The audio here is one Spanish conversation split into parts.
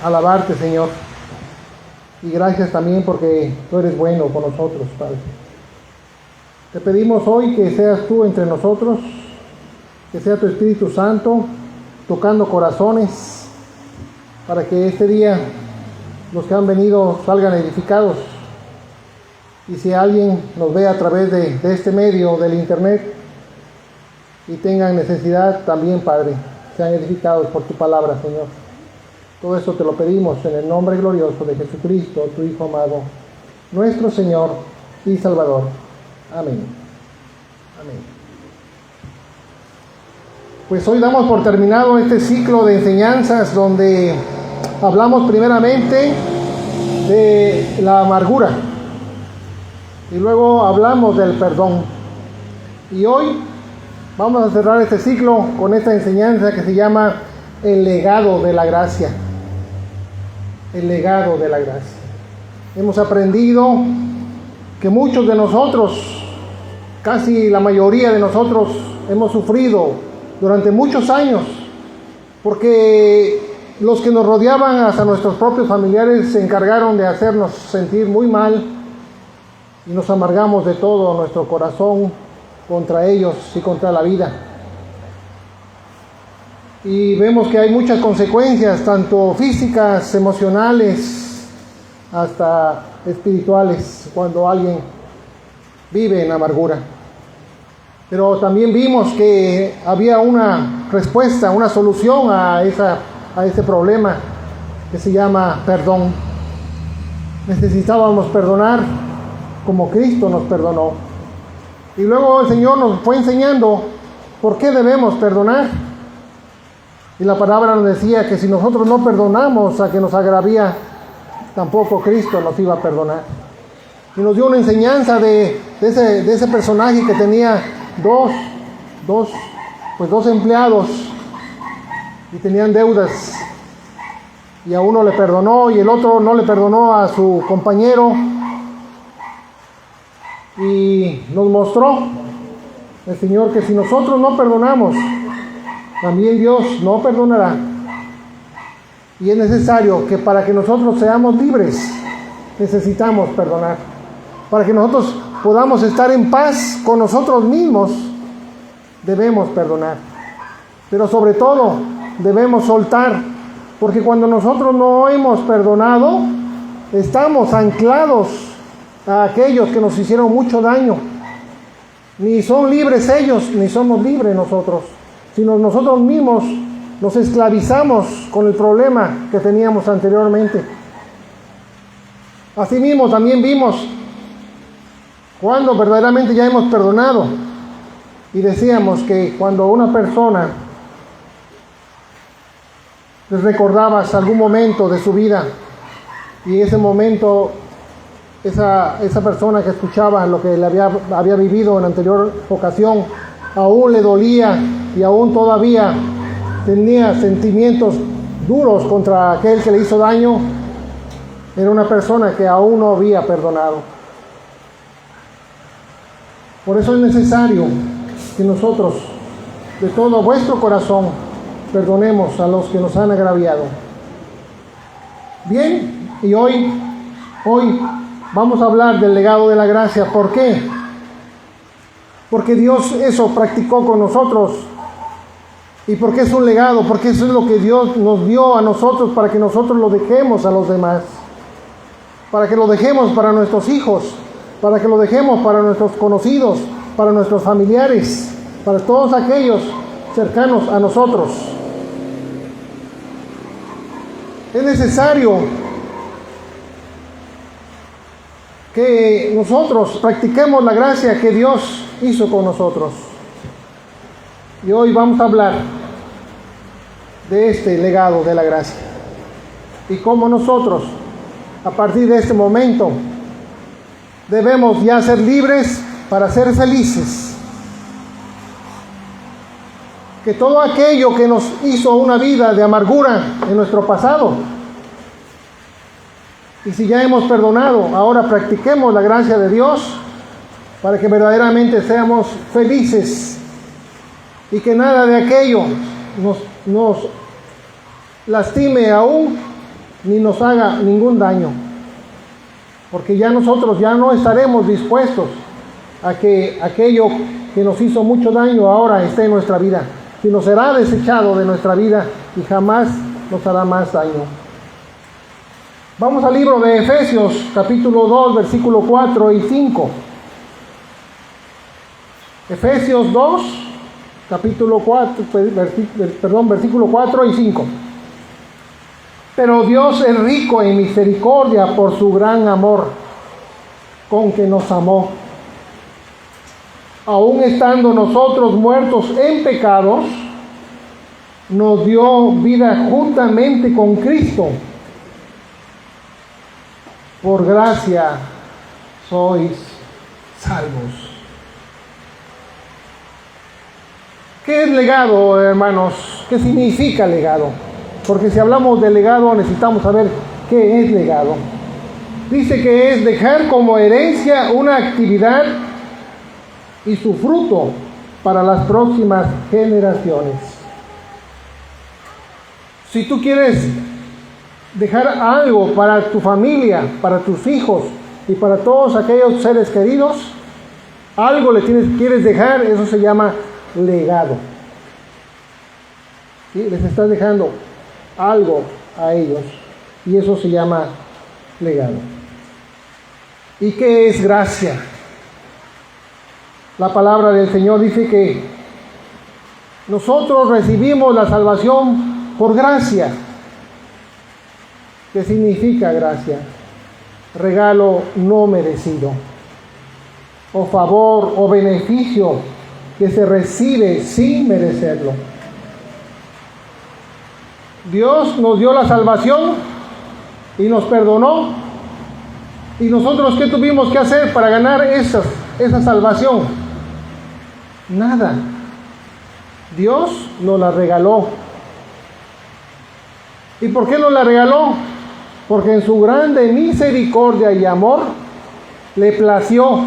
alabarte, Señor. Y gracias también porque tú eres bueno con nosotros, Padre. Te pedimos hoy que seas tú entre nosotros, que sea tu Espíritu Santo tocando corazones, para que este día los que han venido salgan edificados. Y si alguien nos ve a través de este medio, del internet, y tengan necesidad también, Padre, sean edificados por tu palabra, Señor. Todo eso te lo pedimos en el nombre glorioso de Jesucristo, tu Hijo amado, nuestro Señor y Salvador. Amén. Amén. Pues hoy damos por terminado este ciclo de enseñanzas donde hablamos primeramente de la amargura y luego hablamos del perdón. Y hoy vamos a cerrar este ciclo con esta enseñanza que se llama el legado de la gracia. El legado de la gracia. Hemos aprendido que muchos de nosotros, casi la mayoría de nosotros, hemos sufrido durante muchos años, porque los que nos rodeaban, hasta nuestros propios familiares, se encargaron de hacernos sentir muy mal y nos amargamos de todo nuestro corazón contra ellos y contra la vida. Y vemos que hay muchas consecuencias, tanto físicas, emocionales, hasta espirituales, cuando alguien vive en amargura. Pero también vimos que había una respuesta, una solución a ese problema que se llama perdón. Necesitábamos perdonar como Cristo nos perdonó. Y luego el Señor nos fue enseñando por qué debemos perdonar. Y la palabra nos decía que si nosotros no perdonamos a que nos agravía, tampoco Cristo nos iba a perdonar. Y nos dio una enseñanza de ese personaje que tenía dos empleados y tenían deudas. Y a uno le perdonó y el otro no le perdonó a su compañero. Y nos mostró el Señor que si nosotros no perdonamos, también Dios no perdonará. Y es necesario que para que nosotros seamos libres, necesitamos perdonar. Para que nosotros podamos estar en paz con nosotros mismos, debemos perdonar. Pero sobre todo, debemos soltar. Porque cuando nosotros no hemos perdonado, estamos anclados a aquellos que nos hicieron mucho daño. Ni son libres ellos, ni somos libres nosotros, sino nosotros mismos nos esclavizamos con el problema que teníamos anteriormente. Asimismo, también vimos cuando verdaderamente ya hemos perdonado, y decíamos que cuando una persona les recordabas algún momento de su vida, y ese momento esa persona que escuchaba lo que le había vivido en anterior ocasión, aún le dolía y aún todavía tenía sentimientos duros contra aquel que le hizo daño, era una persona que aún no había perdonado. Por eso es necesario que nosotros, de todo vuestro corazón, perdonemos a los que nos han agraviado. Bien, y hoy vamos a hablar del legado de la gracia. ¿Por qué? Porque Dios eso practicó con nosotros. ¿Y por qué es un legado? Porque eso es lo que Dios nos dio a nosotros para que nosotros lo dejemos a los demás. Para que lo dejemos para nuestros hijos, para que lo dejemos para nuestros conocidos, para nuestros familiares, para todos aquellos cercanos a nosotros. Es necesario que nosotros practiquemos la gracia que Dios hizo con nosotros. Y hoy vamos a hablar de este legado de la gracia y cómo nosotros, a partir de este momento, debemos ya ser libres para ser felices. Que todo aquello que nos hizo una vida de amargura en nuestro pasado, y si ya hemos perdonado, ahora practiquemos la gracia de Dios para que verdaderamente seamos felices y que nada de aquello nos lastime aún ni nos haga ningún daño. Porque ya nosotros ya no estaremos dispuestos a que aquello que nos hizo mucho daño ahora esté en nuestra vida, sino será desechado de nuestra vida y jamás nos hará más daño. Vamos al libro de Efesios, capítulo 2, versículo 4 y 5. Efesios 2, capítulo 4, versículo 4 y 5. Pero Dios es rico en misericordia por su gran amor con que nos amó. Aun estando nosotros muertos en pecados, nos dio vida juntamente con Cristo. Por gracia sois salvos. ¿Qué es legado, hermanos? ¿Qué significa legado? Porque si hablamos de legado necesitamos saber qué es legado. Dice que es dejar como herencia una actividad y su fruto para las próximas generaciones. Si tú quieres dejar algo para tu familia, para tus hijos y para todos aquellos seres queridos, algo quieres dejar, eso se llama legado. ¿Sí? Les estás dejando algo a ellos y eso se llama legado. ¿Y qué es gracia? La palabra del Señor dice que nosotros recibimos la salvación por gracia. ¿Qué significa gracia? Regalo no merecido, o favor o beneficio que se recibe sin merecerlo. Dios nos dio la salvación y nos perdonó. ¿Y nosotros qué tuvimos que hacer para ganar esa salvación? Nada. Dios nos la regaló. ¿Y por qué nos la regaló? Porque en su grande misericordia y amor le plació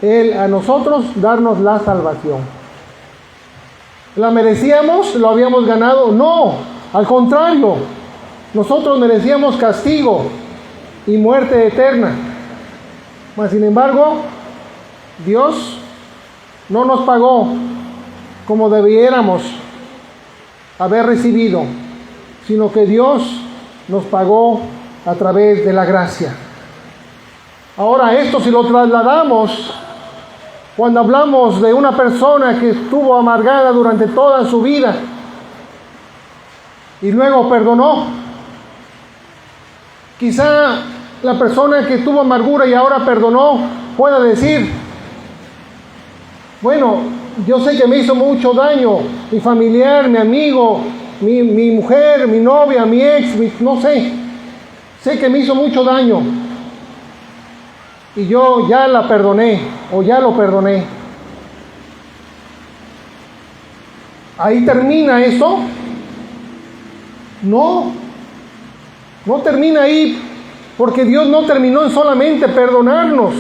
Él a nosotros darnos la salvación. ¿La merecíamos? ¿Lo habíamos ganado? No. Al contrario, nosotros merecíamos castigo y muerte eterna. Mas sin embargo, Dios no nos pagó como debiéramos haber recibido, sino que Dios nos pagó a través de la gracia. Ahora esto si lo trasladamos, cuando hablamos de una persona que estuvo amargada durante toda su vida, y luego perdonó. Quizá la persona que tuvo amargura y ahora perdonó pueda decir: bueno, yo sé que me hizo mucho daño mi familiar, mi amigo, mi mujer, mi novia, mi ex, no sé que me hizo mucho daño y yo ya la perdoné o ya lo perdoné. ¿Ahí termina eso? No termina ahí, porque Dios no terminó en solamente perdonarnos,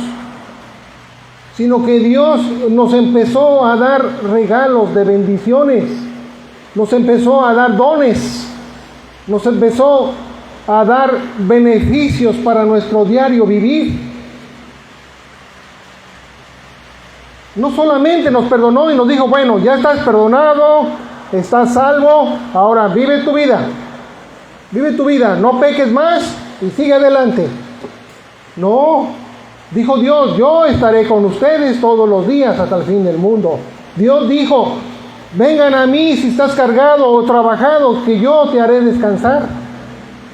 sino que Dios nos empezó a dar regalos de bendiciones, nos empezó a dar dones, nos empezó a dar beneficios para nuestro diario vivir. No solamente nos perdonó y nos dijo: bueno, ya estás perdonado, estás salvo, ahora vive tu vida, no peques más y sigue adelante. No, dijo Dios: yo estaré con ustedes todos los días hasta el fin del mundo. Dios dijo: vengan a mí si estás cargado o trabajado, que yo te haré descansar.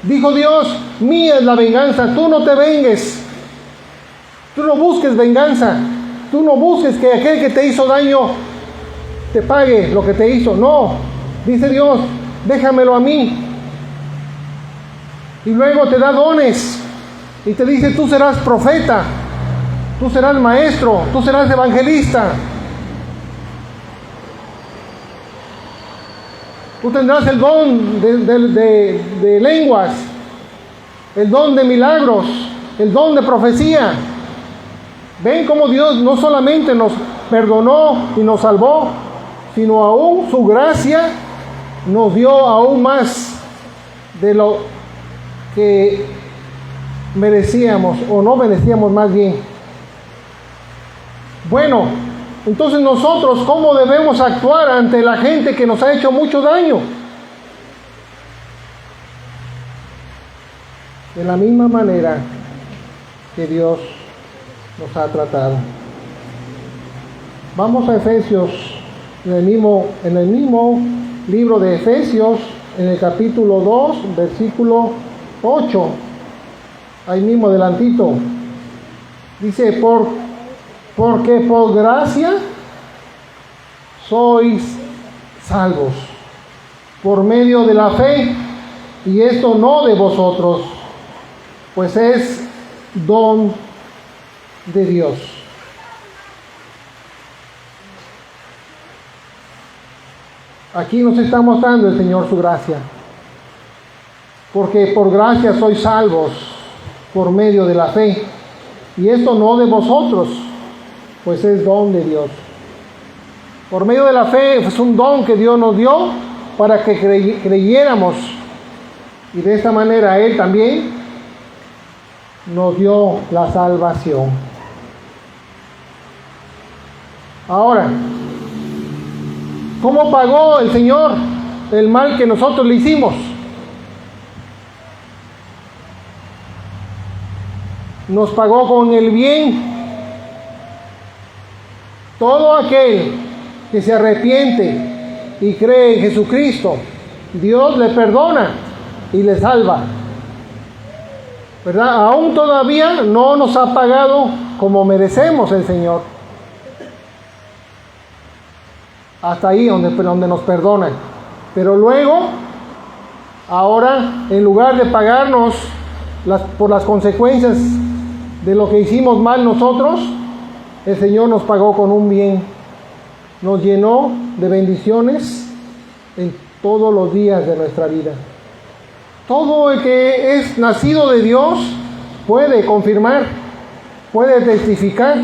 Dijo Dios: mía es la venganza, tú no te vengues, tú no busques venganza, tú no busques que aquel que te hizo daño te pague lo que te hizo. No, dice Dios: déjamelo a mí. Y luego te da dones y te dice: tú serás profeta, tú serás maestro, tú serás evangelista, tú tendrás el don de lenguas, el don de milagros, el don de profecía. Ven cómo Dios no solamente nos perdonó y nos salvó, sino aún su gracia nos dio aún más de lo que merecíamos, o no merecíamos más bien. Bueno, entonces nosotros, ¿cómo debemos actuar ante la gente que nos ha hecho mucho daño? De la misma manera que Dios nos ha tratado. Vamos a Efesios, en el mismo libro de Efesios, en el capítulo 2, versículo 8, ahí mismo adelantito, dice, porque por gracia sois salvos, por medio de la fe, y esto no de vosotros, pues es don de Dios. Aquí nos está mostrando el Señor su gracia, porque por gracia sois salvos por medio de la fe, y esto no de vosotros, pues es don de Dios. Por medio de la fe es un don que Dios nos dio para que creyéramos, y de esta manera Él también nos dio la salvación. Ahora, ¿cómo pagó el Señor el mal que nosotros le hicimos? Nos pagó con el bien. Todo aquel que se arrepiente y cree en Jesucristo, Dios le perdona y le salva. ¿Verdad? Aún todavía no nos ha pagado como merecemos el Señor. Hasta ahí donde nos perdona. Pero luego, ahora, en lugar de pagarnos por las consecuencias de lo que hicimos mal nosotros, el Señor nos pagó con un bien. Nos llenó de bendiciones en todos los días de nuestra vida. Todo el que es nacido de Dios puede confirmar, puede testificar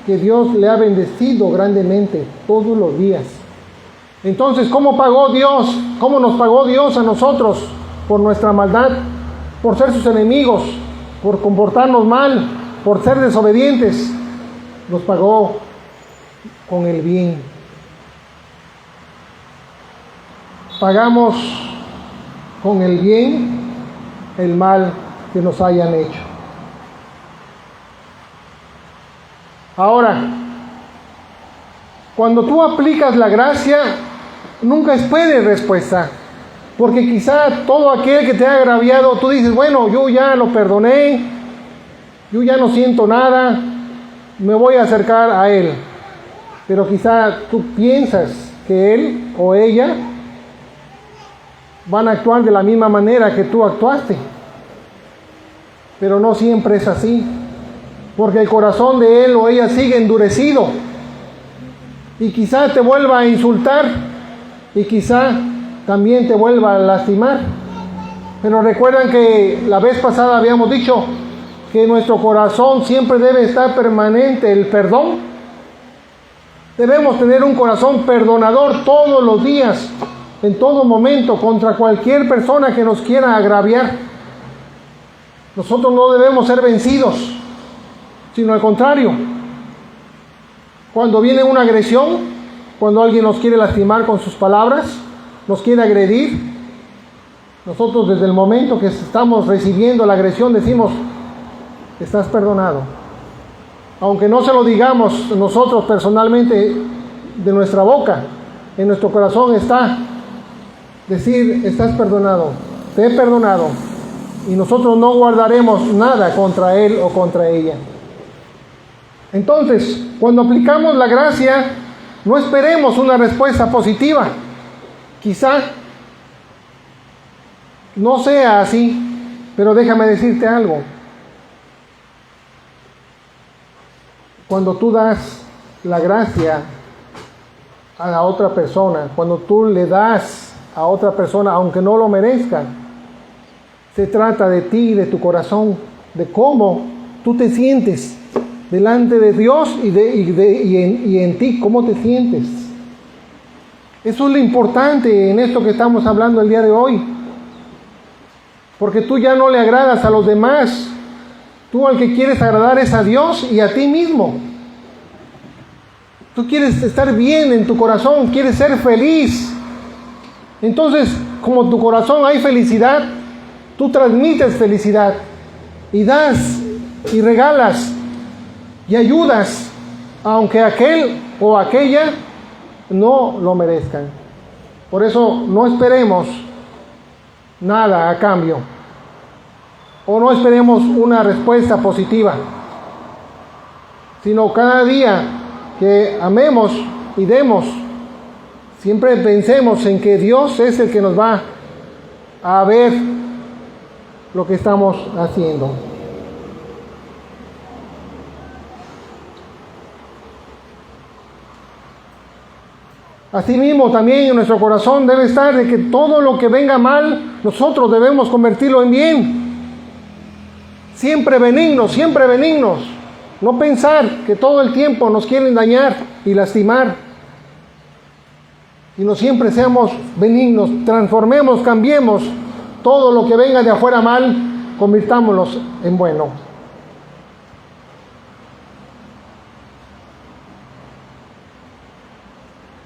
que Dios le ha bendecido grandemente todos los días. Entonces, ¿cómo pagó Dios? ¿Cómo nos pagó Dios a nosotros por nuestra maldad, por ser sus enemigos, por comportarnos mal, por ser desobedientes? Nos pagó con el bien. Pagamos con el bien el mal que nos hayan hecho. Ahora, cuando tú aplicas la gracia, nunca esperes respuesta, porque quizá todo aquel que te ha agraviado, tú dices, bueno, yo ya lo perdoné, yo ya no siento nada, me voy a acercar a él. Pero quizá tú piensas que él o ella van a actuar de la misma manera que tú actuaste. Pero no siempre es así, porque el corazón de él o ella sigue endurecido. Y quizá te vuelva a insultar, y quizá también te vuelva a lastimar. Pero recuerdan que la vez pasada habíamos dicho que en nuestro corazón siempre debe estar permanente el perdón. Debemos tener un corazón perdonador todos los días, en todo momento, contra cualquier persona que nos quiera agraviar. Nosotros no debemos ser vencidos, sino al contrario. Cuando viene una agresión, cuando alguien nos quiere lastimar con sus palabras, nos quiere agredir, nosotros desde el momento que estamos recibiendo la agresión decimos, estás perdonado. Aunque no se lo digamos nosotros personalmente de nuestra boca, en nuestro corazón está decir, estás perdonado, te he perdonado, y nosotros no guardaremos nada contra él o contra ella. Entonces, cuando aplicamos la gracia, no esperemos una respuesta positiva. Quizá no sea así, pero déjame decirte algo. Cuando tú das la gracia a la otra persona, cuando tú le das a otra persona, aunque no lo merezca, se trata de ti, de tu corazón, de cómo tú te sientes delante de Dios y en ti, cómo te sientes. Eso es lo importante en esto que estamos hablando el día de hoy. porque tú ya no le agradas a los demás. Tú al que quieres agradar es a Dios y a ti mismo. Tú quieres estar bien en tu corazón, quieres ser feliz. Entonces, como en tu corazón hay felicidad, tú transmites felicidad y das y regalas y ayudas, aunque aquel o aquella no lo merezcan. Por eso no esperemos nada a cambio, o no esperemos una respuesta positiva, sino cada día que amemos y demos, siempre pensemos en que Dios es el que nos va a ver lo que estamos haciendo. Asimismo, también en nuestro corazón debe estar de que todo lo que venga mal, nosotros debemos convertirlo en bien. Siempre benignos, siempre benignos. No pensar que todo el tiempo nos quieren dañar y lastimar. Sino siempre seamos benignos, transformemos, cambiemos todo lo que venga de afuera mal, convirtámoslos en bueno.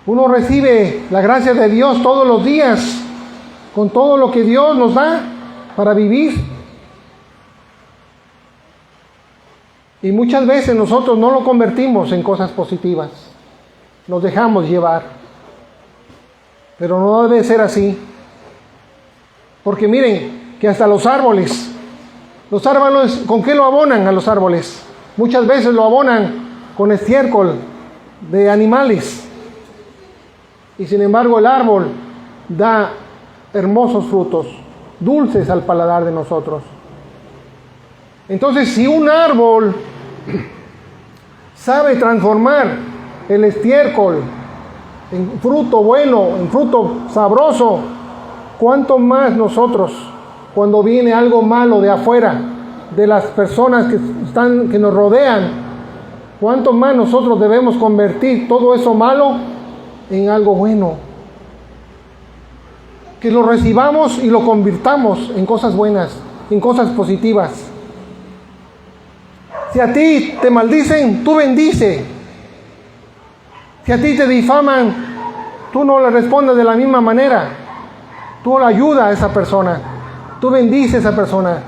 Uno recibe la gracia de Dios todos los días, con todo lo que Dios nos da para vivir. Y muchas veces nosotros no lo convertimos en cosas positivas. Nos dejamos llevar. Pero no debe ser así. Porque miren, que hasta los árboles, ¿con qué lo abonan a los árboles? Muchas veces lo abonan con estiércol de animales. Y sin embargo el árbol da hermosos frutos, dulces al paladar de nosotros. Entonces, si un árbol sabe transformar el estiércol en fruto bueno, en fruto sabroso, ¿cuánto más nosotros, cuando viene algo malo de afuera, de las personas que nos rodean, cuánto más nosotros debemos convertir todo eso malo en algo bueno? Que lo recibamos y lo convirtamos en cosas buenas, en cosas positivas. Si a ti te maldicen, tú bendice. Si a ti te difaman, tú no le respondes de la misma manera. Tú le ayudas a esa persona. Tú bendices a esa persona.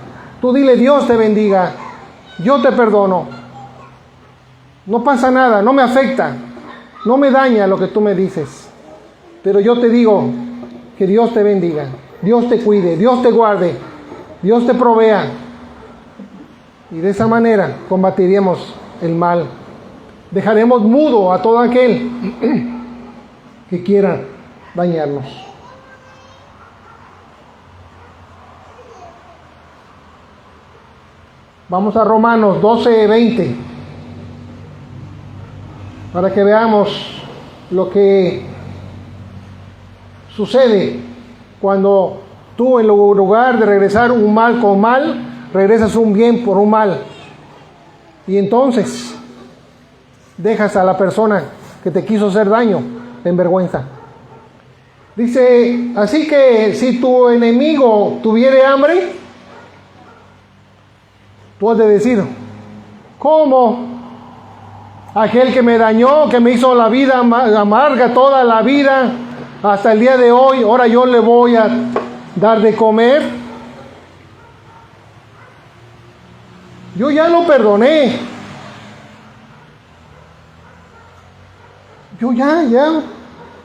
Tú dile: Dios te bendiga. Yo te perdono. No pasa nada, no me afecta. No me daña lo que tú me dices. Pero yo te digo que Dios te bendiga. Dios te cuide. Dios te guarde. Dios te provea. Y de esa manera combatiremos el mal. Dejaremos mudo a todo aquel que quiera dañarnos. Vamos a Romanos 12:20 para que veamos lo que sucede cuando tú, en lugar de regresar un mal con mal, regresas un bien por un mal. Y entonces dejas a la persona que te quiso hacer daño en vergüenza. Dice: así que si tu enemigo tuviere hambre, tú has de decir: ¿cómo? Aquel que me dañó, que me hizo la vida amarga toda la vida, hasta el día de hoy, ahora yo le voy a dar de comer. Yo ya lo perdoné. Yo ya,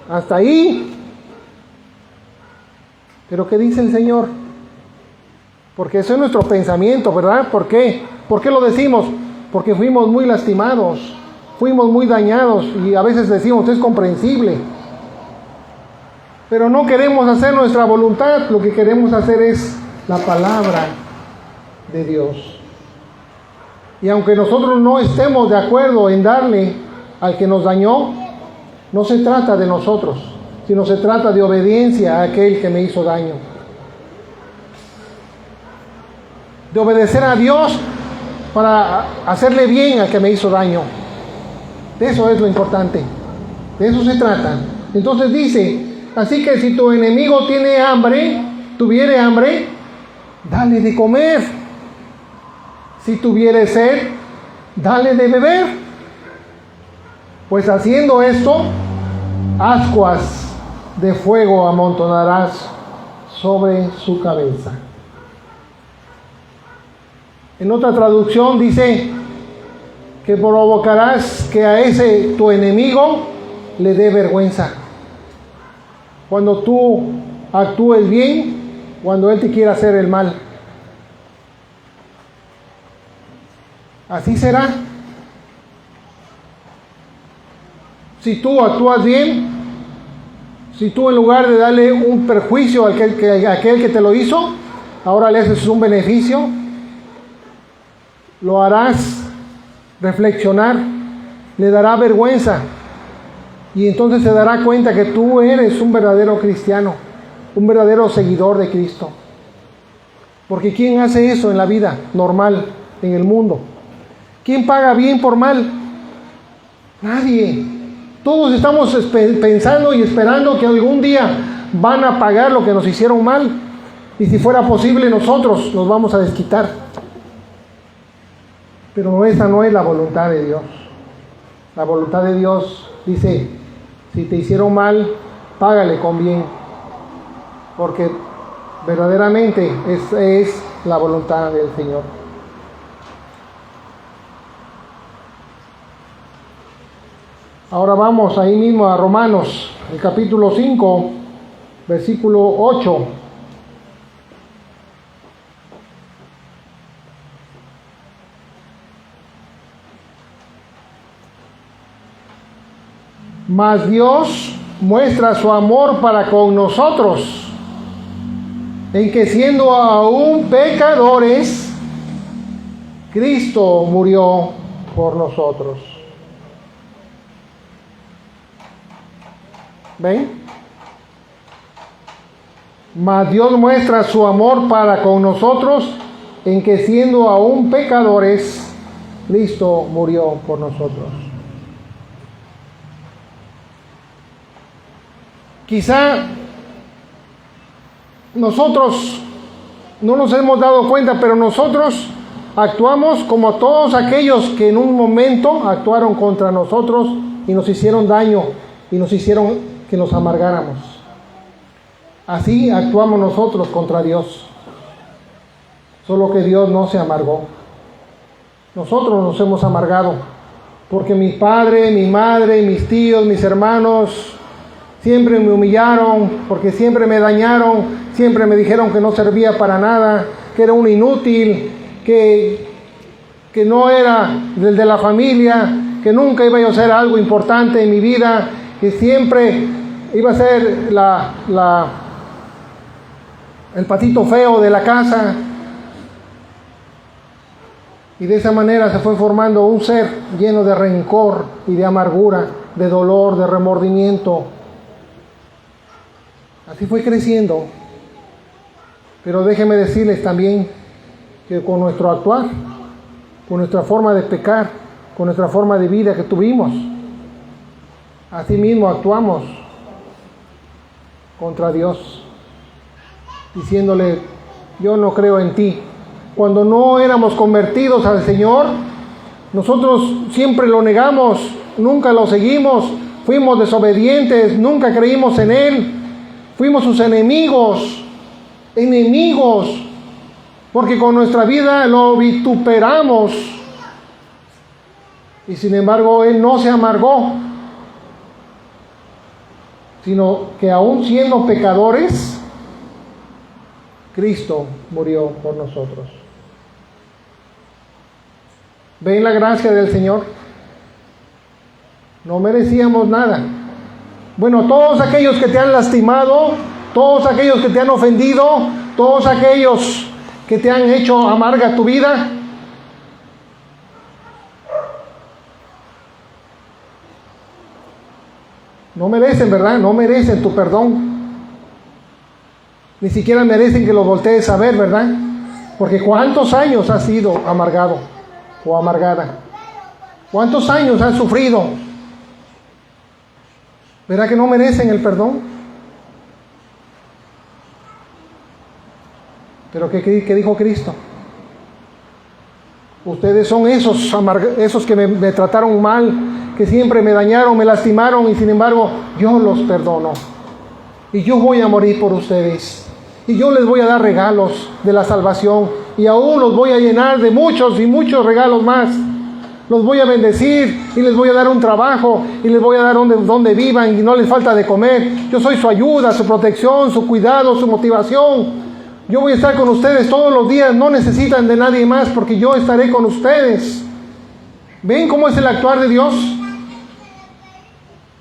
hasta ahí. Pero ¿qué dice el Señor? Porque eso es nuestro pensamiento, ¿verdad? ¿Por qué? ¿Por qué lo decimos? Porque fuimos muy lastimados, fuimos muy dañados, y a veces decimos: es comprensible. Pero no queremos hacer nuestra voluntad, lo que queremos hacer es la palabra de Dios. Y aunque nosotros no estemos de acuerdo en darle al que nos dañó, no se trata de nosotros, sino se trata de obediencia a aquel que me hizo daño. De obedecer a Dios para hacerle bien al que me hizo daño. De eso es lo importante. De eso se trata. Entonces dice: así que si tu enemigo tuviere hambre, dale de comer. Si tuviere sed, dale de beber. Pues haciendo esto, ascuas de fuego amontonarás sobre su cabeza. En otra traducción dice que provocarás que a ese tu enemigo le dé vergüenza. Cuando tú actúes bien, cuando él te quiera hacer el mal. Así será. Si tú actúas bien, si tú en lugar de darle un perjuicio a aquel que te lo hizo, ahora le haces un beneficio, lo harás reflexionar, le dará vergüenza y entonces se dará cuenta que tú eres un verdadero cristiano, un verdadero seguidor de Cristo. Porque ¿quién hace eso en la vida normal, en el mundo? ¿Quién paga bien por mal? Nadie. Todos estamos pensando y esperando que algún día van a pagar lo que nos hicieron mal. Y si fuera posible, nosotros nos vamos a desquitar. Pero esa no es la voluntad de Dios. La voluntad de Dios dice, si te hicieron mal, págale con bien. Porque verdaderamente esa es la voluntad del Señor. Ahora vamos ahí mismo a Romanos, el capítulo 5, versículo 8. Mas Dios muestra su amor para con nosotros, en que siendo aún pecadores, Cristo murió por nosotros. ¿Ven? Mas Dios muestra su amor para con nosotros, en que siendo aún pecadores, Cristo murió por nosotros. Quizá nosotros no nos hemos dado cuenta, pero nosotros actuamos como todos aquellos que en un momento actuaron contra nosotros y nos hicieron daño y nos hicieron que nos amargáramos. Así actuamos nosotros contra Dios. Solo que Dios no se amargó. Nosotros nos hemos amargado porque mi padre, mi madre, mis tíos, mis hermanos siempre me humillaron, porque siempre me dañaron, siempre me dijeron que no servía para nada, que era un inútil, que no era del de la familia, que nunca iba yo a hacer algo importante en mi vida, que siempre iba a ser el patito feo de la casa. Y de esa manera se fue formando un ser lleno de rencor y de amargura, de dolor, de remordimiento. Así fue creciendo. Pero déjenme decirles también que con nuestro actuar, con nuestra forma de pecar, con nuestra forma de vida que tuvimos, así mismo actuamos contra Dios, diciéndole, yo no creo en ti. Cuando no éramos convertidos al Señor, nosotros siempre lo negamos, nunca lo seguimos, fuimos desobedientes, nunca creímos en Él. Fuimos sus enemigos, porque con nuestra vida lo vituperamos. Y sin embargo, Él no se amargó, sino que aún siendo pecadores, Cristo murió por nosotros. ¿Ven la gracia del Señor? No merecíamos nada. Bueno, todos aquellos que te han lastimado, todos aquellos que te han ofendido, todos aquellos que te han hecho amarga tu vida, no merecen, ¿verdad? No merecen tu perdón. Ni siquiera merecen que los voltees a ver, ¿verdad? Porque ¿cuántos años has sido amargado o amargada? ¿Cuántos años has sufrido? ¿Verdad que no merecen el perdón? Pero ¿qué dijo Cristo? Ustedes son esos que me trataron mal, que siempre me dañaron, me lastimaron, y sin embargo yo los perdono. Y yo voy a morir por ustedes. Y yo les voy a dar regalos de la salvación. Y aún los voy a llenar de muchos y muchos regalos más. Los voy a bendecir y les voy a dar un trabajo y les voy a dar donde vivan y no les falta de comer. Yo soy su ayuda, su protección, su cuidado, su motivación. Yo voy a estar con ustedes todos los días. No necesitan de nadie más porque yo estaré con ustedes. ¿Ven cómo es el actuar de Dios?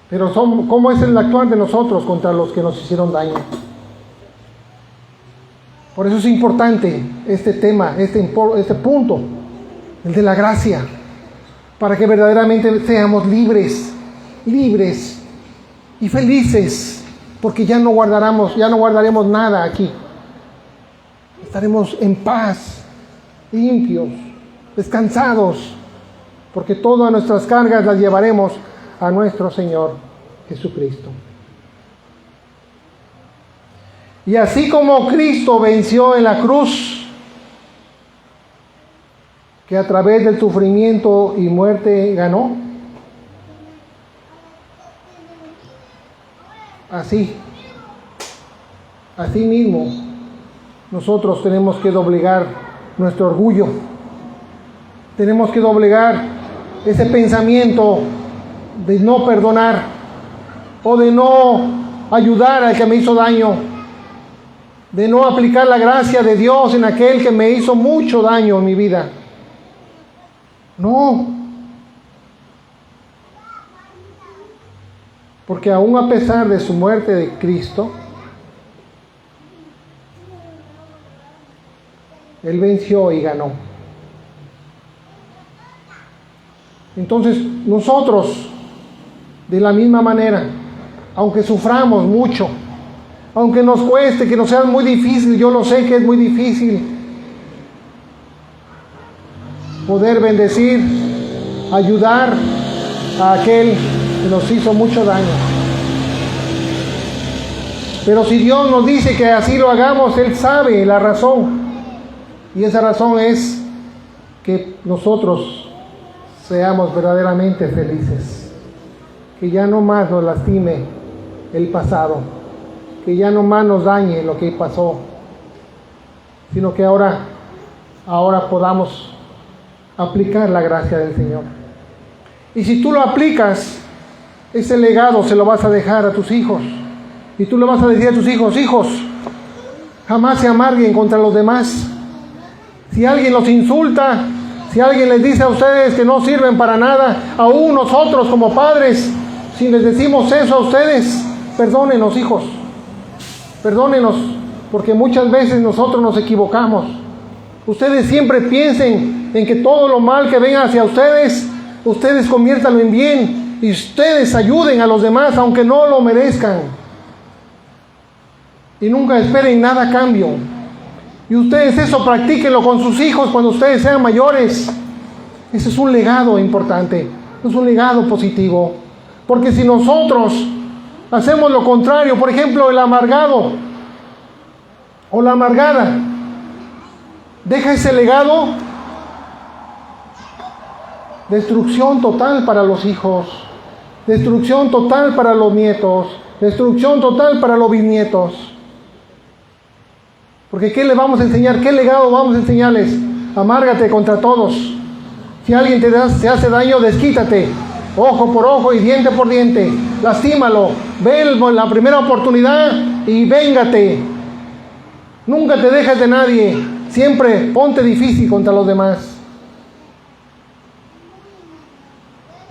Pero ¿cómo es el actuar de nosotros contra los que nos hicieron daño? Por eso es importante este tema, este punto, el de la gracia, para que verdaderamente seamos libres y felices, porque ya no guardaremos nada aquí. Estaremos en paz, limpios, descansados, porque todas nuestras cargas las llevaremos a nuestro Señor Jesucristo. Y así como Cristo venció en la cruz, que a través del sufrimiento y muerte ganó, así mismo nosotros tenemos que doblegar nuestro orgullo, tenemos que doblegar ese pensamiento de no perdonar o de no ayudar al que me hizo daño, de no aplicar la gracia de Dios en aquel que me hizo mucho daño en mi vida. No, porque aún a pesar de su muerte de Cristo, Él venció y ganó. Entonces nosotros, de la misma manera, aunque suframos mucho, aunque nos cueste, que nos sea muy difícil, yo lo sé que es muy difícil poder bendecir, ayudar a aquel que nos hizo mucho daño. Pero si Dios nos dice que así lo hagamos, Él sabe la razón. Y esa razón es que nosotros seamos verdaderamente felices. Que ya no más nos lastime el pasado. Que ya no más nos dañe lo que pasó. Sino que ahora podamos aplicar la gracia del Señor. Y si tú lo aplicas, ese legado se lo vas a dejar a tus hijos. Y tú le vas a decir a tus hijos: hijos, jamás se amarguen contra los demás. Si alguien los insulta, si alguien les dice a ustedes que no sirven para nada, aún nosotros como padres, si les decimos eso a ustedes, perdónenos, hijos. Perdónenos, porque muchas veces nosotros nos equivocamos. Ustedes siempre piensen en que todo lo mal que venga hacia ustedes, ustedes conviértanlo en bien y ustedes ayuden a los demás aunque no lo merezcan. Y nunca esperen nada a cambio. Y ustedes eso practíquenlo con sus hijos cuando ustedes sean mayores. Ese es un legado importante, es un legado positivo. Porque si nosotros hacemos lo contrario, por ejemplo, el amargado o la amargada, deja ese legado, destrucción total para los hijos, destrucción total para los nietos, destrucción total para los bisnietos. Porque ¿qué le vamos a enseñar? ¿Qué legado vamos a enseñarles? Amárgate contra todos. Si alguien te hace daño, desquítate. Ojo por ojo y diente por diente. Lastímalo. Ve la primera oportunidad y véngate. Nunca te dejes de nadie. Siempre ponte difícil contra los demás.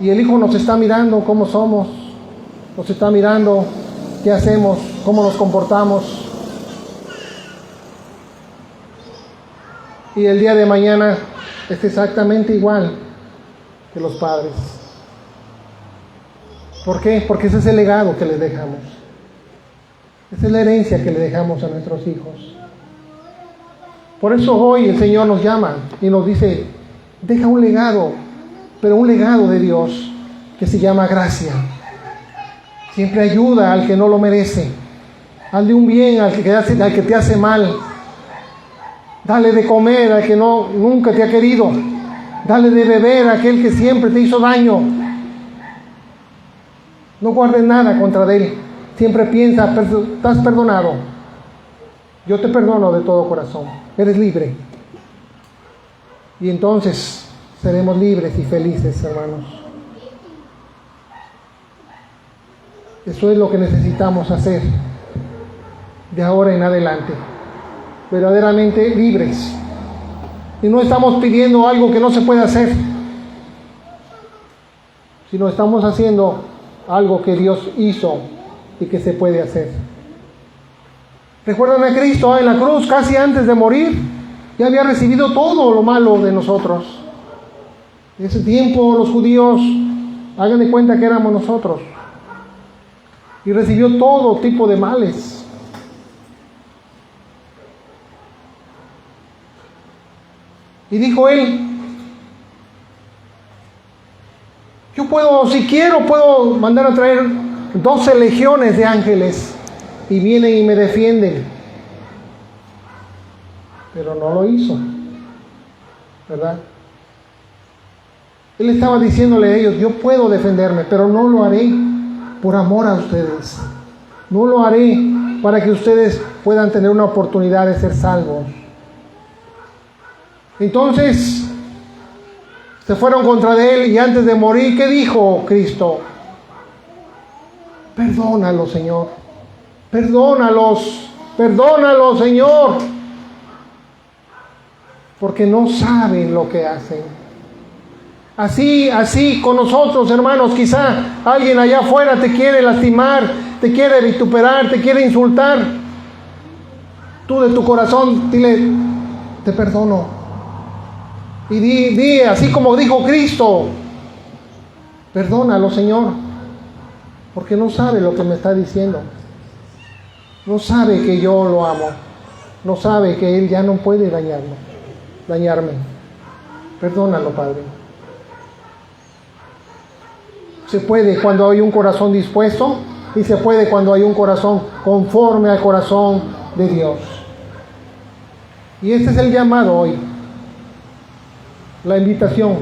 Y el Hijo nos está mirando cómo somos. Nos está mirando qué hacemos, cómo nos comportamos. Y el día de mañana es exactamente igual que los padres. ¿Por qué? Porque ese es el legado que les dejamos. Esa es la herencia que le dejamos a nuestros hijos. Por eso hoy el Señor nos llama y nos dice: deja un legado, pero un legado de Dios que se llama gracia. Siempre ayuda al que no lo merece. Hazle un bien al que te hace mal. Dale de comer al que nunca te ha querido. Dale de beber a aquel que siempre te hizo daño. No guardes nada contra él. Siempre piensa, estás perdonado. Yo te perdono de todo corazón. Eres libre. Y entonces seremos libres y felices, hermanos. Eso es lo que necesitamos hacer de ahora en adelante. Verdaderamente libres. Y no estamos pidiendo algo que no se puede hacer, sino estamos haciendo algo que Dios hizo y que se puede hacer. ¿Recuerdan a Cristo en la cruz? Casi antes de morir, ya había recibido todo lo malo de nosotros. En ese tiempo los judíos, hagan de cuenta que éramos nosotros, y recibió todo tipo de males. Y dijo él, yo puedo, si quiero, puedo mandar a traer 12 legiones de ángeles y vienen y me defienden. Pero no lo hizo, ¿verdad? Él estaba diciéndole a ellos, yo puedo defenderme, pero no lo haré por amor a ustedes. No lo haré para que ustedes puedan tener una oportunidad de ser salvos. Entonces se fueron contra de él y antes de morir, ¿qué dijo Cristo? Perdónalo, Señor. Perdónalos, Señor. Porque no saben lo que hacen. Así con nosotros, hermanos. Quizá alguien allá afuera te quiere lastimar, te quiere vituperar, te quiere insultar. Tú de tu corazón dile, te perdono. Y di, así como dijo Cristo, perdónalo, Señor, porque no sabe lo que me está diciendo. No sabe que yo lo amo. No sabe que Él ya no puede dañarme. Perdónalo, Padre. Se puede cuando hay un corazón dispuesto y se puede cuando hay un corazón conforme al corazón de Dios. Y este es el llamado hoy. La invitación,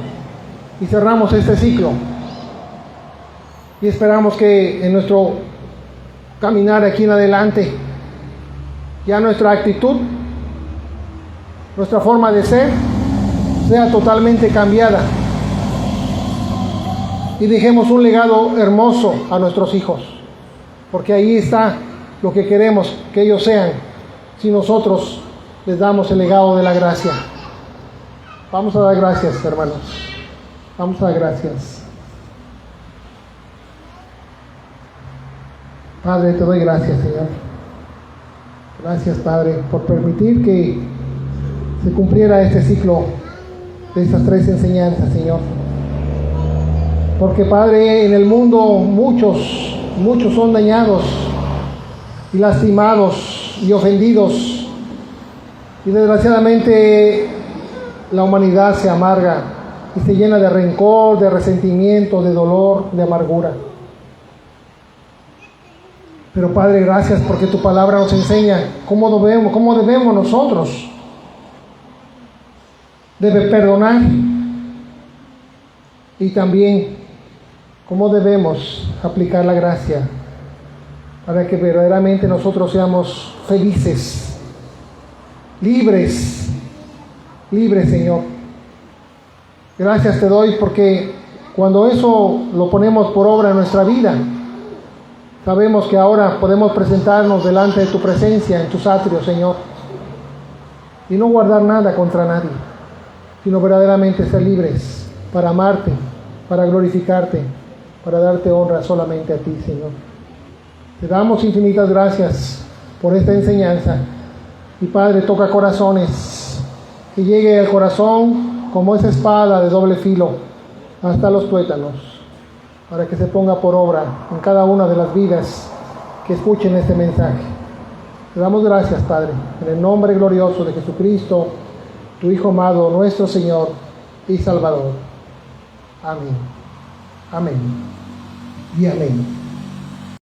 y cerramos este ciclo y esperamos que en nuestro caminar aquí en adelante ya nuestra actitud, nuestra forma de ser sea totalmente cambiada y dejemos un legado hermoso a nuestros hijos, porque ahí está lo que queremos que ellos sean si nosotros les damos el legado de la gracia. Vamos a dar gracias, hermanos. Vamos a dar gracias. Padre, te doy gracias, Señor. Gracias, Padre, por permitir que se cumpliera este ciclo de estas 3 enseñanzas, Señor. Porque, Padre, en el mundo muchos son dañados y lastimados y ofendidos. Y desgraciadamente la humanidad se amarga y se llena de rencor, de resentimiento, de dolor, de amargura. Pero Padre, gracias porque tu palabra nos enseña cómo debemos nosotros perdonar y también cómo debemos aplicar la gracia para que verdaderamente nosotros seamos felices, libres, Señor. Gracias te doy porque cuando eso lo ponemos por obra en nuestra vida, sabemos que ahora podemos presentarnos delante de tu presencia, en tus atrios, Señor, y no guardar nada contra nadie, sino verdaderamente ser libres para amarte, para glorificarte, para darte honra solamente a ti, Señor. Te damos infinitas gracias por esta enseñanza y, Padre, toca corazones, que llegue al corazón como esa espada de doble filo hasta los tuétanos, para que se ponga por obra en cada una de las vidas que escuchen este mensaje. Te damos gracias, Padre, en el nombre glorioso de Jesucristo, tu Hijo amado, nuestro Señor y Salvador. Amén. Amén. Y amén.